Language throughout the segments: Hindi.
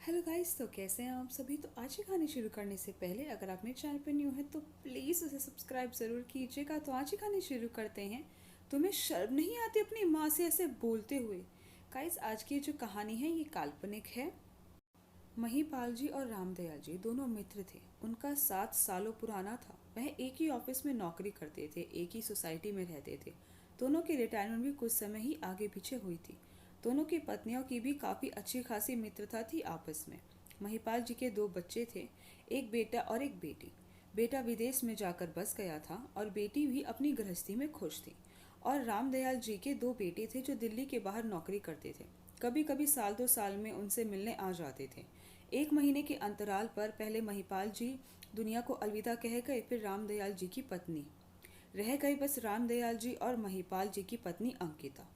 हेलो गाइस, तो कैसे हैं आप सभी। तो आज की कहानी शुरू करने से पहले अगर आप मेरे चैनल पर न्यू हैं तो प्लीज़ उसे सब्सक्राइब ज़रूर कीजिएगा। तो आज की कहानी शुरू करते हैं। तुम्हें शर्म नहीं आती अपनी माँ से ऐसे बोलते हुए। गाइस, आज की जो कहानी है ये काल्पनिक है। महिपाल जी और रामदयाल जी दोनों मित्र थे। उनका 7 सालों पुराना था। वह एक ही ऑफिस में नौकरी करते थे, एक ही सोसाइटी में रहते थे। दोनों की रिटायरमेंट भी कुछ समय ही आगे पीछे हुई थी। दोनों की पत्नियों की भी काफ़ी अच्छी खासी मित्रता थी आपस में। महिपाल जी के 2 बच्चे थे, एक बेटा और एक बेटी। बेटा विदेश में जाकर बस गया था और बेटी भी अपनी गृहस्थी में खुश थी। और रामदयाल जी के 2 बेटे थे जो दिल्ली के बाहर नौकरी करते थे। कभी कभी साल 2 साल में उनसे मिलने आ जाते थे। 1 महीने के अंतराल पर पहले महिपाल जी दुनिया को अलविदा कह गए, फिर रामदयाल जी की पत्नी रह गई। बस रामदयाल जी और महिपाल जी की पत्नी अंकिता।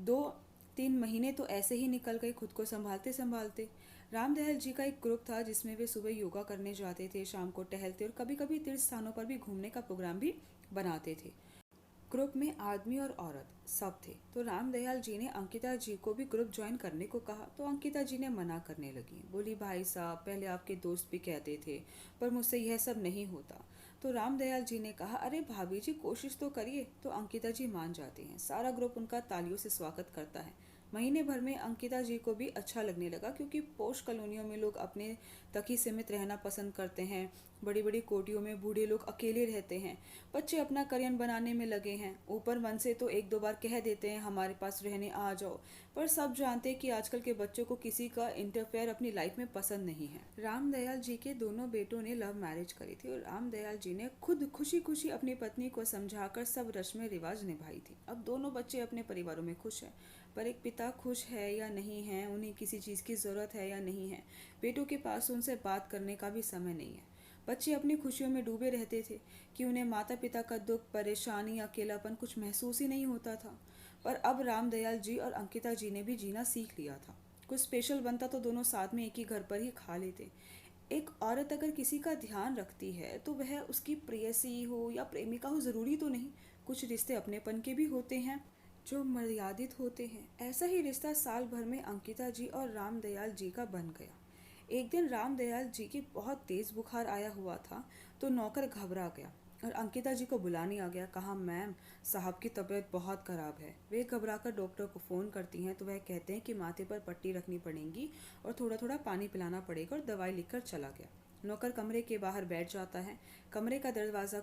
2-3 महीने तो ऐसे ही निकल गए खुद को संभालते संभालते। रामदयाल जी का एक ग्रुप था जिसमें वे सुबह योगा करने जाते थे, शाम को टहलते और कभी कभी तीर्थ स्थानों पर भी घूमने का प्रोग्राम भी बनाते थे। ग्रुप में आदमी और औरत सब थे। तो रामदयाल जी ने अंकिता जी को भी ग्रुप ज्वाइन करने को कहा, तो अंकिता जी ने मना करने लगी। बोली, भाई साहब, पहले आपके दोस्त भी कहते थे पर मुझसे यह सब नहीं होता। तो रामदयाल जी ने कहा, अरे भाभी जी, कोशिश तो करिए। तो अंकिता जी मान जाती हैं। सारा ग्रुप उनका तालियों से स्वागत करता है। महीने भर में अंकिता जी को भी अच्छा लगने लगा, क्योंकि पोश कॉलोनियों में लोग अपने तक ही सीमित रहना पसंद करते हैं। बड़ी बड़ी कोठियों में बूढ़े लोग अकेले रहते हैं। बच्चे अपना करियर बनाने में लगे हैं। ऊपर मन से तो 1-2 बार कह देते हैं हमारे पास रहने आ जाओ, पर सब जानते हैं कि आजकल के बच्चों को किसी का इंटरफेयर अपनी लाइफ में पसंद नहीं है। रामदयाल जी के दोनों बेटों ने लव मैरिज करी थी और रामदयाल जी ने खुद खुशी खुशी अपनी पत्नी को समझाकर सब रस्में रिवाज निभाई थी। अब दोनों बच्चे अपने परिवारों में खुश हैं, पर एक पिता खुश है या नहीं है, उन्हें किसी चीज़ की ज़रूरत है या नहीं है, बेटों के पास उनसे बात करने का भी समय नहीं है। बच्चे अपनी खुशियों में डूबे रहते थे कि उन्हें माता पिता का दुख, परेशानी, अकेलापन कुछ महसूस ही नहीं होता था। पर अब रामदयाल जी और अंकिता जी ने भी जीना सीख लिया था। कुछ स्पेशल बनता तो दोनों साथ में एक ही घर पर ही खा लेते। एक औरत अगर किसी का ध्यान रखती है तो वह उसकी प्रेयसी हो या प्रेमिका हो, ज़रूरी तो नहीं। कुछ रिश्ते अपनेपन के भी होते हैं जो मर्यादित होते हैं। ऐसा ही रिश्ता साल भर में अंकिता जी और रामदयाल जी का बन गया। एक दिन रामदयाल जी की बहुत तेज़ बुखार आया हुआ था, तो नौकर घबरा गया और अंकिता जी को बुलाने आ गया। कहा, मैम, साहब की तबीयत बहुत ख़राब है। वे घबरा कर डॉक्टर को फ़ोन करती हैं, तो वह कहते हैं कि माथे पर पट्टी रखनी पड़ेगी और थोड़ा थोड़ा पानी पिलाना पड़ेगा, और दवाई लिखकर चला गया। नौकर कमरे के बाहर बैठ जाता है। कमरे का दरवाज़ा